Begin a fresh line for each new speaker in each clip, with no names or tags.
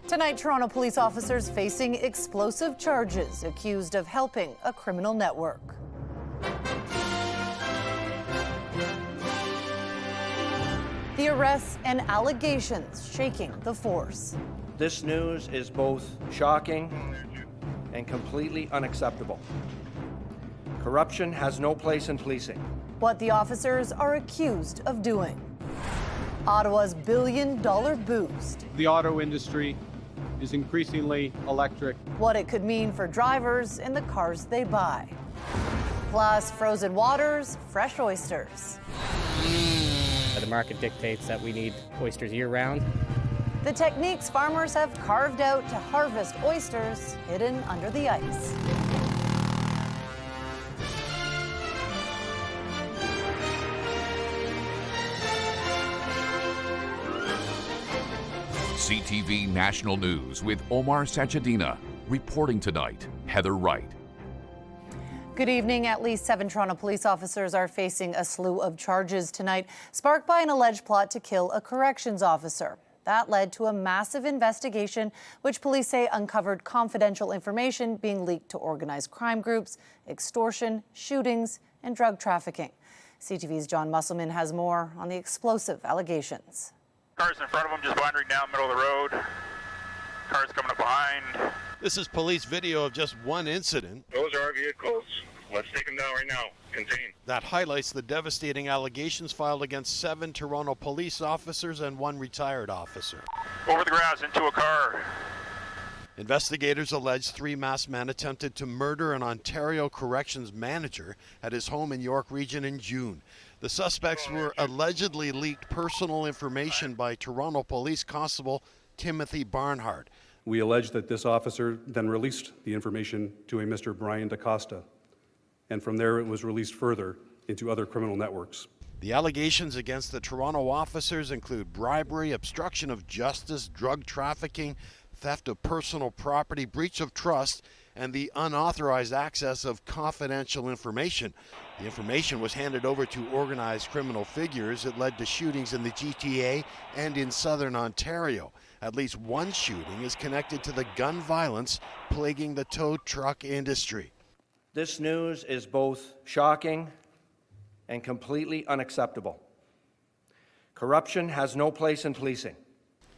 Tonight, Toronto police officers facing explosive charges, accused of helping a criminal network. The arrests and allegations shaking the force.
This news is both shocking and completely unacceptable. Corruption has no place in policing.
What the officers are accused of doing. Ottawa's billion-dollar boost.
The auto industry is increasingly electric.
What it could mean for drivers in the cars they buy. Plus, frozen waters, fresh oysters.
The market dictates that we need oysters year-round.
The techniques farmers have carved out to harvest oysters hidden under the ice.
CTV National News with Omar Sajadina. Reporting tonight, Heather Wright.
Good evening. At least 7 Toronto police officers are facing a slew of charges tonight, sparked by an alleged plot to kill a corrections officer. That led to a massive investigation, which police say uncovered confidential information being leaked to organized crime groups, extortion, shootings, and drug trafficking. CTV's John Musselman has more on the explosive allegations.
Cars in front of them just wandering down the middle of the road. Cars coming up behind.
This is police video of just one incident.
Those are our vehicles. Let's take them down right now. Contain.
That highlights the devastating allegations filed against 7 Toronto police officers and 1 retired officer.
Over the grass into a car.
Investigators allege 3 masked men attempted to murder an Ontario corrections manager at his home in York Region in June. The suspects were allegedly leaked personal information by Toronto Police Constable Timothy Barnhart.
We allege that this officer then released the information to a Mr. Brian DaCosta, and from there it was released further into other criminal networks.
The allegations against the Toronto officers include bribery, obstruction of justice, drug trafficking, theft of personal property, breach of trust, and the unauthorized access of confidential information. The information was handed over to organized criminal figures. It led to shootings in the GTA and in southern Ontario. At least 1 shooting is connected to the gun violence plaguing the tow truck industry.
This news is both shocking and completely unacceptable. Corruption has no place in policing.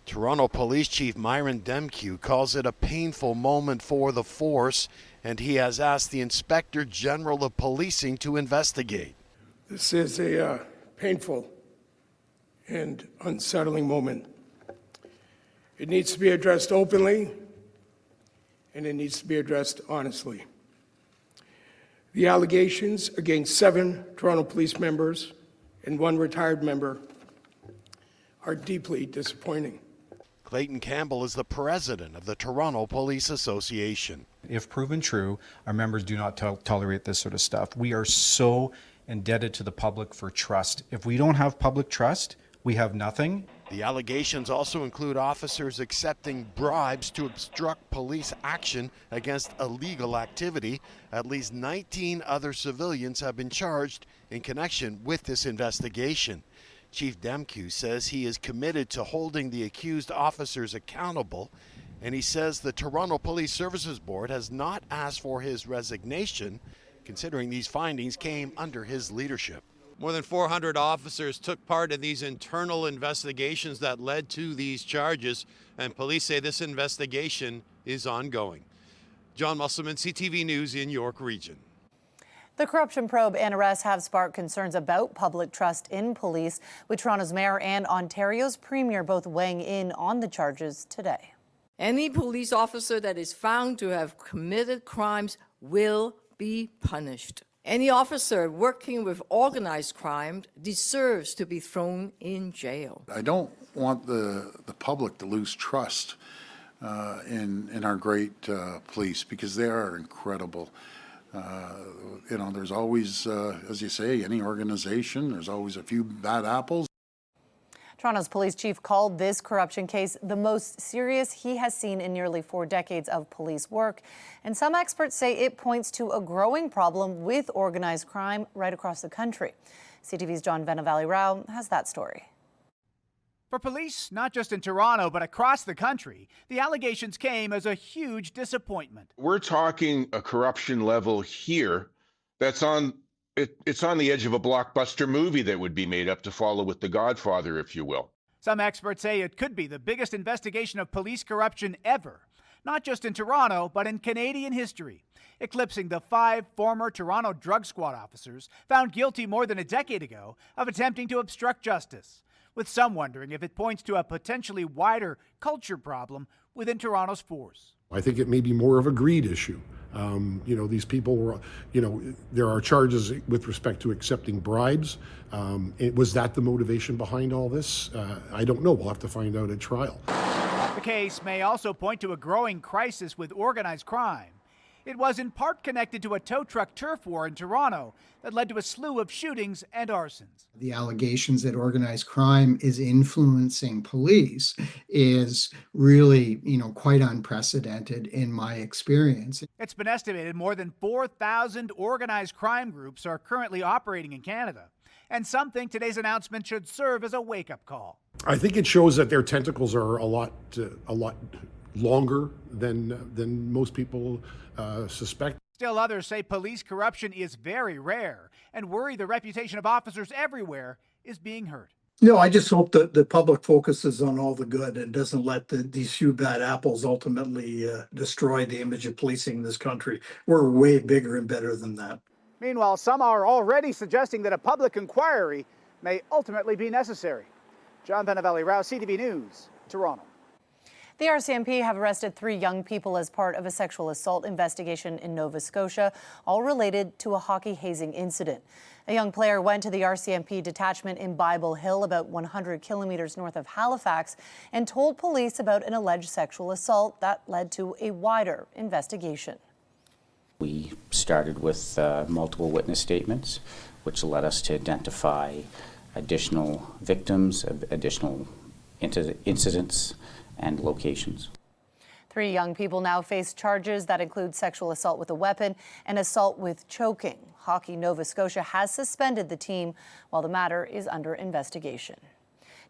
Toronto Police Chief Myron Demkew calls it a painful moment for the force, and he has asked the Inspector General of Policing to investigate.
This is a painful and unsettling moment. It needs to be addressed openly, and it needs to be addressed honestly. The allegations against 7 Toronto police members and 1 retired member are deeply disappointing.
Clayton Campbell is the president of the Toronto Police Association.
If proven true, our members do not tolerate this sort of stuff. We are so indebted to the public for trust. If we don't have public trust, we have nothing.
The allegations also include officers accepting bribes to obstruct police action against illegal activity. At least 19 other civilians have been charged in connection with this investigation. Chief Demkew says he is committed to holding the accused officers accountable, and he says the Toronto Police Services Board has not asked for his resignation, considering these findings came under his leadership. More than 400 officers took part in these internal investigations that led to these charges, and police say this investigation is ongoing. John Musselman, CTV News in York Region.
The corruption probe and arrests have sparked concerns about public trust in police, with Toronto's mayor and Ontario's premier both weighing in on the charges today.
Any police officer that is found to have committed crimes will be punished. Any officer working with organized crime deserves to be thrown in jail.
I don't want the public to lose trust in our great police, because they are incredible. There's always, as you say, any organization, there's always a few bad apples.
Toronto's police chief called this corruption case the most serious he has seen in nearly 4 decades of police work. And some experts say it points to a growing problem with organized crime right across the country. CTV's John Venavalle-Rao has that story.
For police, not just in Toronto, but across the country, the allegations came as a huge disappointment.
We're talking a corruption level here that's it's on the edge of a blockbuster movie that would be made up to follow with The Godfather, if you will.
Some experts say it could be the biggest investigation of police corruption ever, not just in Toronto, but in Canadian history, eclipsing the 5 former Toronto drug squad officers found guilty more than a decade ago of attempting to obstruct justice, with some wondering if it points to a potentially wider culture problem within Toronto's force.
I think it may be more of a greed issue. These people were, there are charges with respect to accepting bribes. Was that the motivation behind all this? I don't know. We'll have to find out at trial.
The case may also point to a growing crisis with organized crime. It was in part connected to a tow truck turf war in Toronto that led to a slew of shootings and arsons.
The allegations that organized crime is influencing police is really, quite unprecedented in my experience.
It's been estimated more than 4,000 organized crime groups are currently operating in Canada. And some think today's announcement should serve as a wake-up call.
I think it shows that their tentacles are a lot longer than most people suspect.
Still, others say police corruption is very rare and worry the reputation of officers everywhere is being hurt.
No, I just hope that the public focuses on all the good and doesn't let these few bad apples ultimately destroy the image of policing in this country. We're way bigger and better than that.
Meanwhile, some are already suggesting that a public inquiry may ultimately be necessary. John Benavelli-Rouse, CTV News, Toronto.
The RCMP have arrested 3 young people as part of a sexual assault investigation in Nova Scotia, all related to a hockey hazing incident. A young player went to the RCMP detachment in Bible Hill, about 100 kilometers north of Halifax, and told police about an alleged sexual assault that led to a wider investigation.
We started with multiple witness statements, which led us to identify additional victims, additional incidents, and locations.
3 young people now face charges that include sexual assault with a weapon and assault with choking. Hockey Nova Scotia has suspended the team while the matter is under investigation.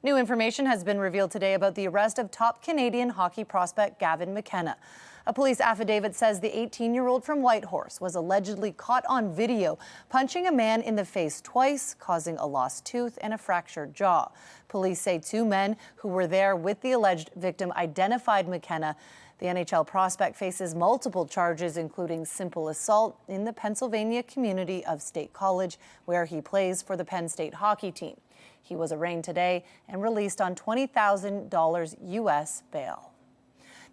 New information has been revealed today about the arrest of top Canadian hockey prospect Gavin McKenna. A police affidavit says the 18-year-old from Whitehorse was allegedly caught on video punching a man in the face twice, causing a lost tooth and a fractured jaw. Police say 2 men who were there with the alleged victim identified McKenna. The NHL prospect faces multiple charges, including simple assault in the Pennsylvania community of State College, where he plays for the Penn State hockey team. He was arraigned today and released on $20,000 U.S. bail.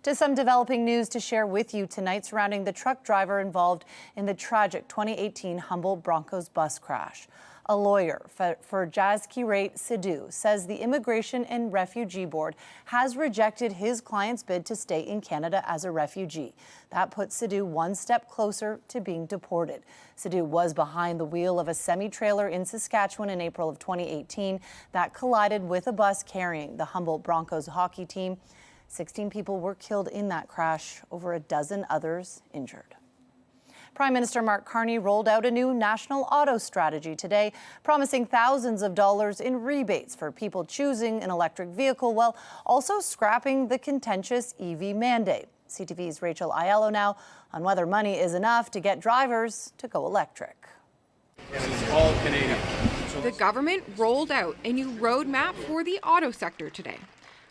To some developing news to share with you tonight surrounding the truck driver involved in the tragic 2018 Humboldt Broncos bus crash. A lawyer for Jaskirat Sidhu says the Immigration and Refugee Board has rejected his client's bid to stay in Canada as a refugee. That puts Sidhu one step closer to being deported. Sidhu was behind the wheel of a semi-trailer in Saskatchewan in April of 2018 that collided with a bus carrying the Humboldt Broncos hockey team. 16 people were killed in that crash, over a dozen others injured. Prime Minister Mark Carney rolled out a new national auto strategy today, promising thousands of dollars in rebates for people choosing an electric vehicle, while also scrapping the contentious EV mandate. CTV's Rachel Aiello now on whether money is enough to get drivers to go electric.
All Canadian.
The government rolled out a new roadmap for the auto sector today.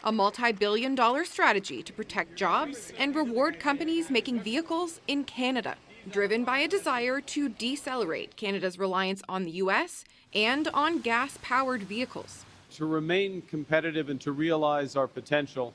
A multi-billion-dollar strategy to protect jobs and reward companies making vehicles in Canada, driven by a desire to decelerate Canada's reliance on the U.S. and on gas-powered vehicles.
To remain competitive and to realize our potential,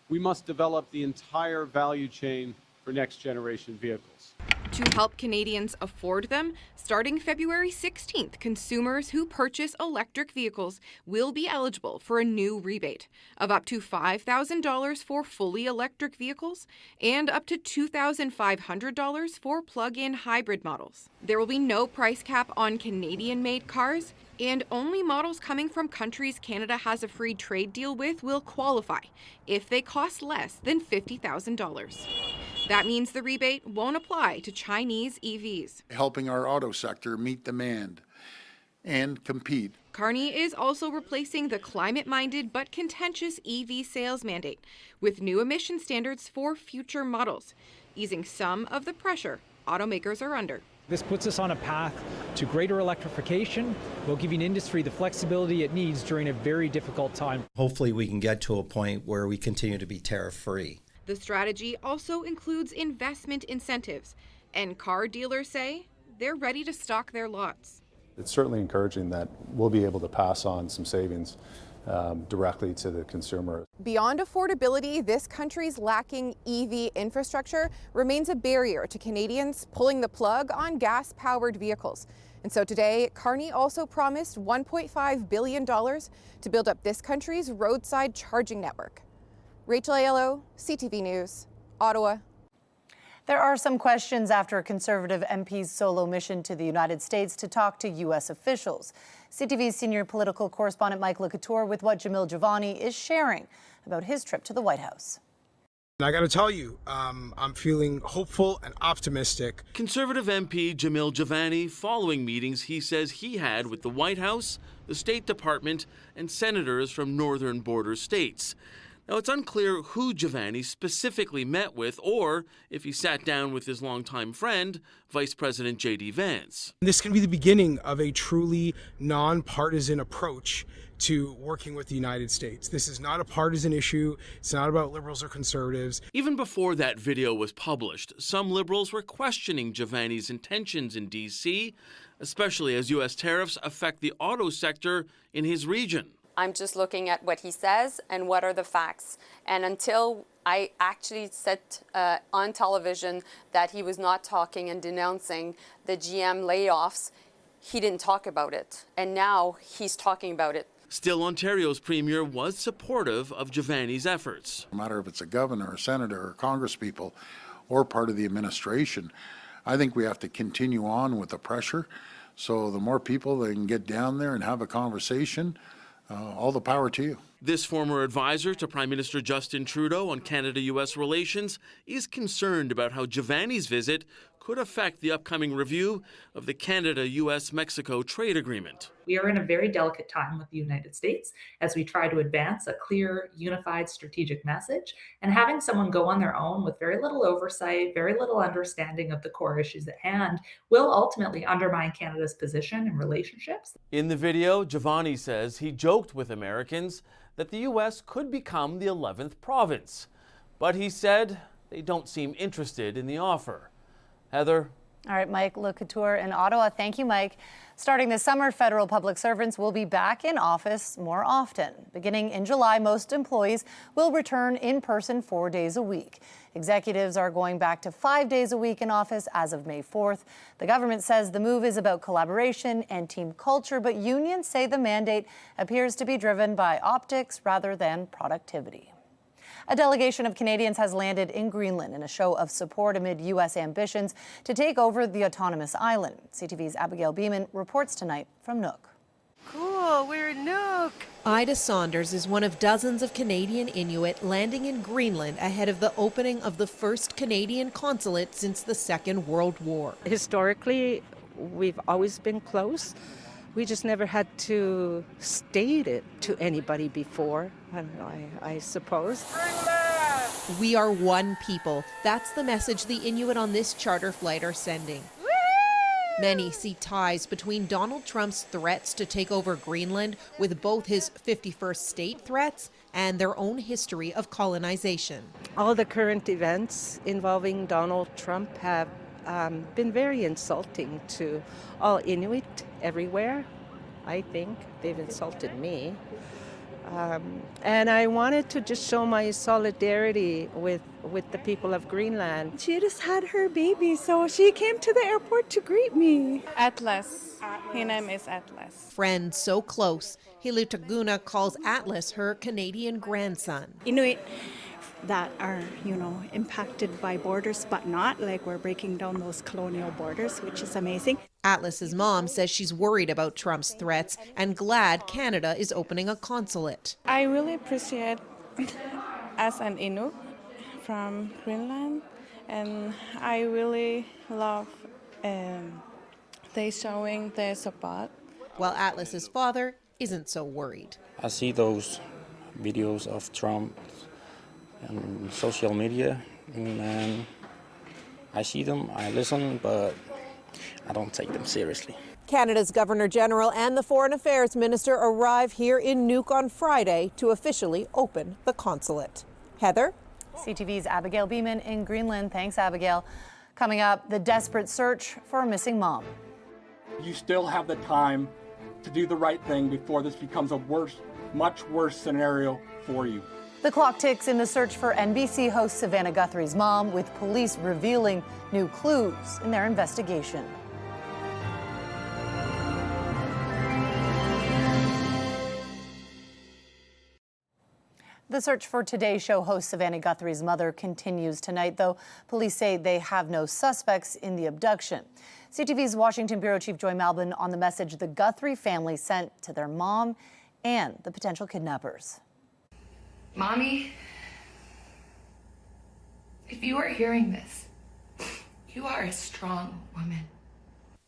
we must develop the entire value chain for next-generation vehicles.
To help Canadians afford them, starting February 16th, consumers who purchase electric vehicles will be eligible for a new rebate of up to $5,000 for fully electric vehicles and up to $2,500 for plug-in hybrid models. There will be no price cap on Canadian-made cars, and only models coming from countries Canada has a free trade deal with will qualify if they cost less than $50,000. That means the rebate won't apply to Chinese EVs.
Helping our auto sector meet demand and compete.
Carney is also replacing the climate-minded but contentious EV sales mandate with new emission standards for future models, easing some of the pressure automakers are under.
This puts us on a path to greater electrification while giving industry the flexibility it needs during a very difficult time.
Hopefully we can get to a point where we continue to be tariff-free.
The strategy also includes investment incentives, and car dealers say they're ready to stock their lots.
It's certainly encouraging that we'll be able to pass on some savings directly to the consumer.
Beyond affordability, this country's lacking EV infrastructure remains a barrier to Canadians pulling the plug on gas-powered vehicles. And so today, Carney also promised $1.5 billion to build up this country's roadside charging network. Rachel Aiello, CTV News, Ottawa.
There are some questions after a Conservative MP's solo mission to the United States to talk to U.S. officials. CTV's senior political correspondent Mike Couture with what Jamil Javani is sharing about his trip to the White House.
And I got to tell you, I'm feeling hopeful and optimistic.
Conservative MP Jamil Javani following meetings he says he had with the White House, the State Department, and senators from northern border states. Now, it's unclear who Javani specifically met with or if he sat down with his longtime friend, Vice President J.D. Vance.
This can be the beginning of a truly nonpartisan approach to working with the United States. This is not a partisan issue. It's not about liberals or conservatives.
Even before that video was published, some liberals were questioning Javani's intentions in D.C., especially as U.S. tariffs affect the auto sector in his region.
I'm just looking at what he says and what are the facts. And until I actually said on television that he was not talking and denouncing the GM layoffs, he didn't talk about it. And now he's talking about it.
Still, Ontario's premier was supportive of Javani's efforts.
No matter if it's a governor, a senator, or congresspeople, or part of the administration, I think we have to continue on with the pressure. So the more people that can get down there and have a conversation, all the power to you.
This former advisor to Prime Minister Justin Trudeau on Canada-U.S. relations is concerned about how Javani's visit could affect the upcoming review of the Canada-U.S.-Mexico trade agreement.
We are in a very delicate time with the United States as we try to advance a clear, unified strategic message. And having someone go on their own with very little oversight, very little understanding of the core issues at hand will ultimately undermine Canada's position and relationships.
In the video, Javani says he joked with Americans that the U.S. could become the 11th province. But he said they don't seem interested in the offer. Heather?
All right, Mike Couture in Ottawa. Thank you, Mike. Starting this summer, federal public servants will be back in office more often. Beginning in July, most employees will return in person 4 days a week. Executives are going back to 5 days a week in office as of May 4th. The government says the move is about collaboration and team culture, but unions say the mandate appears to be driven by optics rather than productivity. A delegation of Canadians has landed in Greenland in a show of support amid U.S. ambitions to take over the autonomous island. CTV's Abigail Beeman reports tonight from Nook.
Cool, we're in Nook. Ida Saunders is one of dozens of Canadian Inuit landing in Greenland ahead of the opening of the first Canadian consulate since the Second World War.
Historically, we've always been close. We just never had to state it to anybody before, I suppose.
We are one people. That's the message the Inuit on this charter flight are sending. Many see ties between Donald Trump's threats to take over Greenland with both his 51st state threats and their own history of colonization.
All the current events involving Donald Trump have been very insulting to all Inuit everywhere. I think they've insulted me. And I wanted to just show my solidarity with the people of Greenland.
She just had her baby, so she came to the airport to greet me.
Atlas. His name is Atlas.
Friends so close, Hilutaguna calls Atlas her Canadian grandson.
Inuit that are, impacted by borders, but not like we're breaking down those colonial borders, which is amazing.
Atlas's mom says she's worried about Trump's threats and glad Canada is opening a consulate.
I really appreciate as an Inuit from Greenland, and I really love they showing their support.
while Atlas's father isn't so worried.
I see those videos of Trump on social media, and I see them, I listen, but I don't take them seriously.
Canada's Governor General and the Foreign Affairs Minister arrive here in Nuuk on Friday to officially open the consulate. Heather?
CTV's Abigail Beeman in Greenland. Thanks, Abigail. Coming up, the desperate search for a missing mom.
You still have the time to do the right thing before this becomes a much worse scenario for you.
The clock ticks in the search for NBC host Savannah Guthrie's mom, with police revealing new clues in their investigation. The search for Today Show host Savannah Guthrie's mother continues tonight, though police say they have no suspects in the abduction. CTV's Washington Bureau Chief Joy Malbon on the message the Guthrie family sent to their mom and the potential kidnappers.
Mommy, if you are hearing this, you are a strong woman.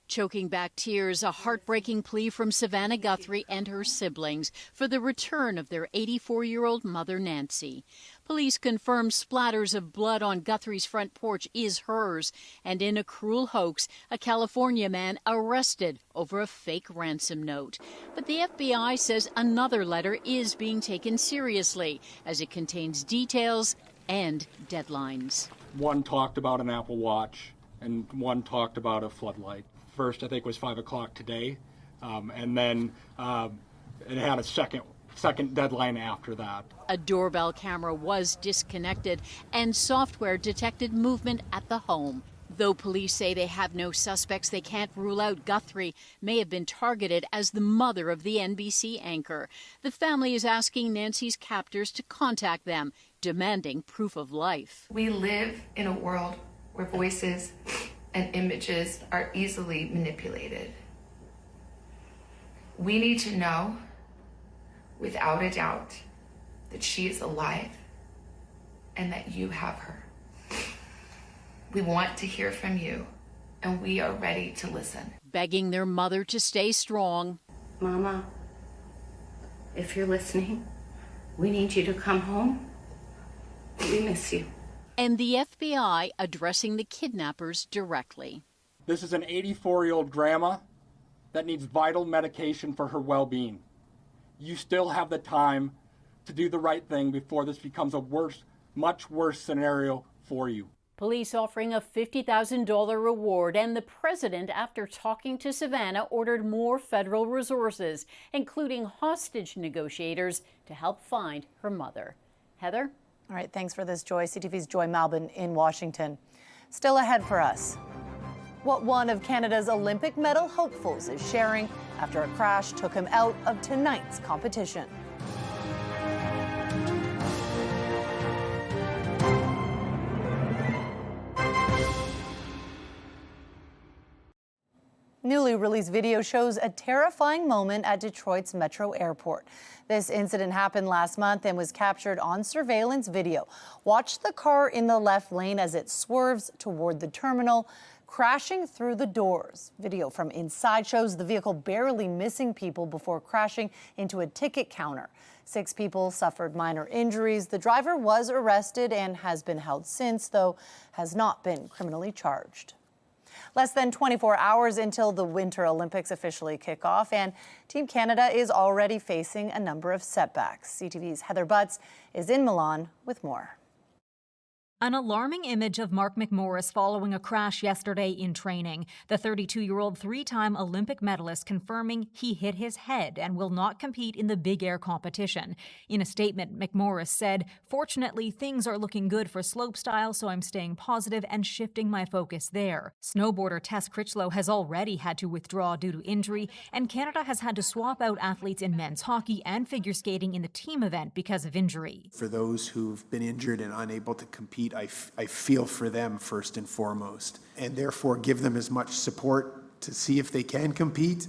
Choking back tears, a heartbreaking plea from Savannah Guthrie and her siblings for the return of their 84-year-old mother, Nancy. Police confirm splatters of blood on Guthrie's front porch is hers, and in a cruel hoax, a California man arrested over a fake ransom note. But the FBI says another letter is being taken seriously, as it contains details and deadlines.
One talked about an Apple Watch, and one talked about a floodlight. First, I think, was 5 o'clock today, and then it had a second deadline after that.
A doorbell camera was disconnected, and software detected movement at the home. Though police say they have no suspects, they can't rule out Guthrie may have been targeted as the mother of the NBC anchor. The family is asking Nancy's captors to contact them, demanding proof of life.
We live in a world where voices and images are easily manipulated. We need to know, without a doubt, that she is alive and that you have her. We want to hear from you, and we are ready to listen.
Begging their mother to stay strong.
Mama, if you're listening, we need you to come home. We miss you.
And the FBI addressing the kidnappers directly.
This is an 84-year-old grandma that needs vital medication for her well-being. You still have the time to do the right thing before this becomes a much worse scenario for you.
Police offering a $50,000 reward, and the president, after talking to Savannah, ordered more federal resources, including hostage negotiators, to help find her mother. Heather?
All right, thanks for this, Joy. CTV's Joy Malbon in Washington. Still ahead for us, what one of Canada's Olympic medal hopefuls is sharing after a crash took him out of tonight's competition. Newly released video shows a terrifying moment at Detroit's Metro Airport. This incident happened last month and was captured on surveillance video. Watch the car in the left lane as it swerves toward the terminal, crashing through the doors. Video from inside shows the vehicle barely missing people before crashing into a ticket counter. 6 people suffered minor injuries. The driver was arrested and has been held since, though has not been criminally charged. Less than 24 hours until the Winter Olympics officially kick off, and Team Canada is already facing a number of setbacks. CTV's Heather Butts is in Milan with more.
An alarming image of Mark McMorris following a crash yesterday in training. The 32-year-old 3-time Olympic medalist confirming he hit his head and will not compete in the big air competition. In a statement, McMorris said, "Fortunately, things are looking good for slopestyle, so I'm staying positive and shifting my focus there." Snowboarder Tess Critchlow has already had to withdraw due to injury, and Canada has had to swap out athletes in men's hockey and figure skating in the team event because of injury.
For those who've been injured and unable to compete, I feel for them first and foremost, and therefore give them as much support to see if they can compete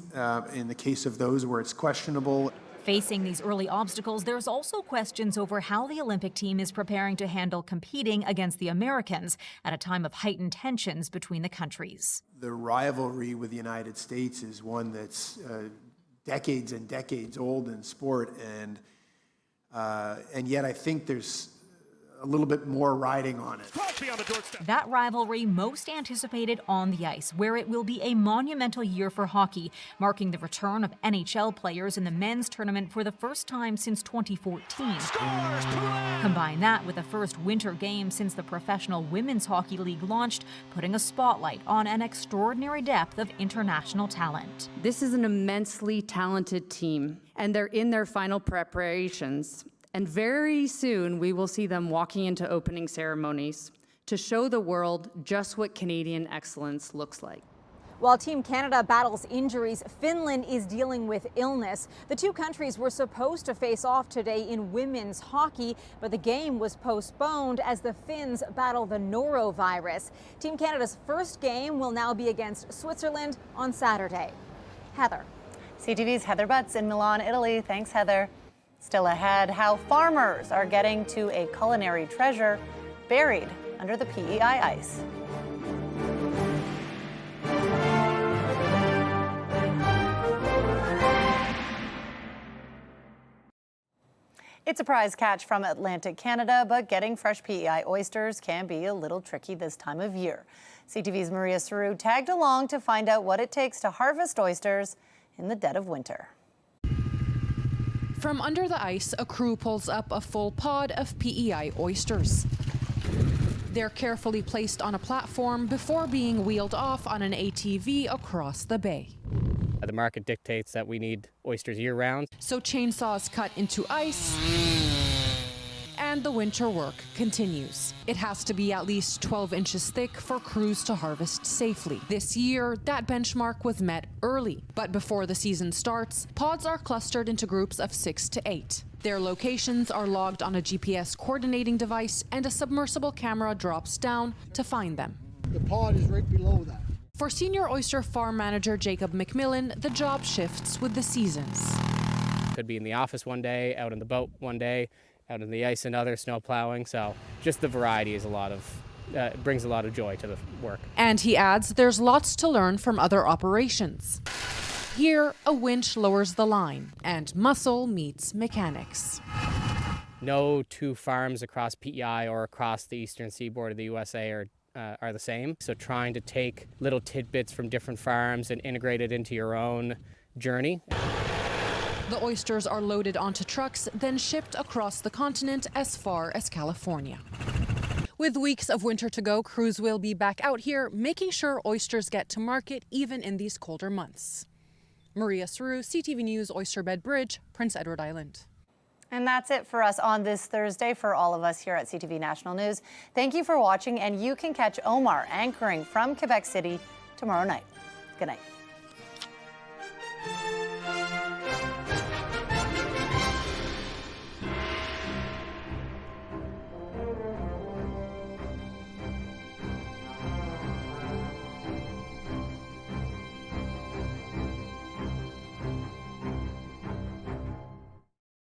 in the case of those where it's questionable.
Facing these early obstacles, there's also questions over how the Olympic team is preparing to handle competing against the Americans at a time of heightened tensions between the countries.
The rivalry with the United States is one that's decades and decades old in sport, and yet I think there's a little bit more riding on it.
That rivalry most anticipated on the ice, where it will be a monumental year for hockey, marking the return of NHL players in the men's tournament for the first time since 2014. Combine that with the first winter game since the Professional Women's Hockey League launched, putting a spotlight on an extraordinary depth of international talent.
This is an immensely talented team, and they're in their final preparations. And very soon, we will see them walking into opening ceremonies to show the world just what Canadian excellence looks like.
While Team Canada battles injuries, Finland is dealing with illness. The two countries were supposed to face off today in women's hockey, but the game was postponed as the Finns battle the norovirus. Team Canada's first game will now be against Switzerland on Saturday. Heather.
CTV's Heather Butts in Milan, Italy. Thanks, Heather. Still ahead, how farmers are getting to a culinary treasure buried under the PEI ice. It's a prize catch from Atlantic Canada, but getting fresh PEI oysters can be a little tricky this time of year. CTV's Maria Saru tagged along to find out what it takes to harvest oysters in the dead of winter.
From under the ice, a crew pulls up a full pod of PEI oysters. They're carefully placed on a platform before being wheeled off on an ATV across the bay.
The market dictates that we need oysters year-round.
So chainsaws cut into ice, and the winter work continues. It has to be at least 12 inches thick for crews to harvest safely. This year, that benchmark was met early, but before the season starts, pods are clustered into groups of 6 to 8. Their locations are logged on a GPS coordinating device, and a submersible camera drops down to find them.
The pod is right below that.
For Senior Oyster Farm Manager Jacob McMillan, the job shifts with the seasons.
Could be in the office one day, out on the boat one day, out on the ice and other snow plowing. So just the variety is brings a lot of joy to the work.
And he adds there's lots to learn from other operations. Here, a winch lowers the line, and muscle meets mechanics.
No two farms across PEI or across the eastern seaboard of the USA are the same. So trying to take little tidbits from different farms and integrate it into your own journey.
The oysters are loaded onto trucks, then shipped across the continent as far as California. With weeks of winter to go, crews will be back out here, making sure oysters get to market even in these colder months. Maria Saru, CTV News, Oysterbed Bridge, Prince Edward Island.
And that's it for us on this Thursday for all of us here at CTV National News. Thank you for watching, and you can catch Omar anchoring from Quebec City tomorrow night. Good night.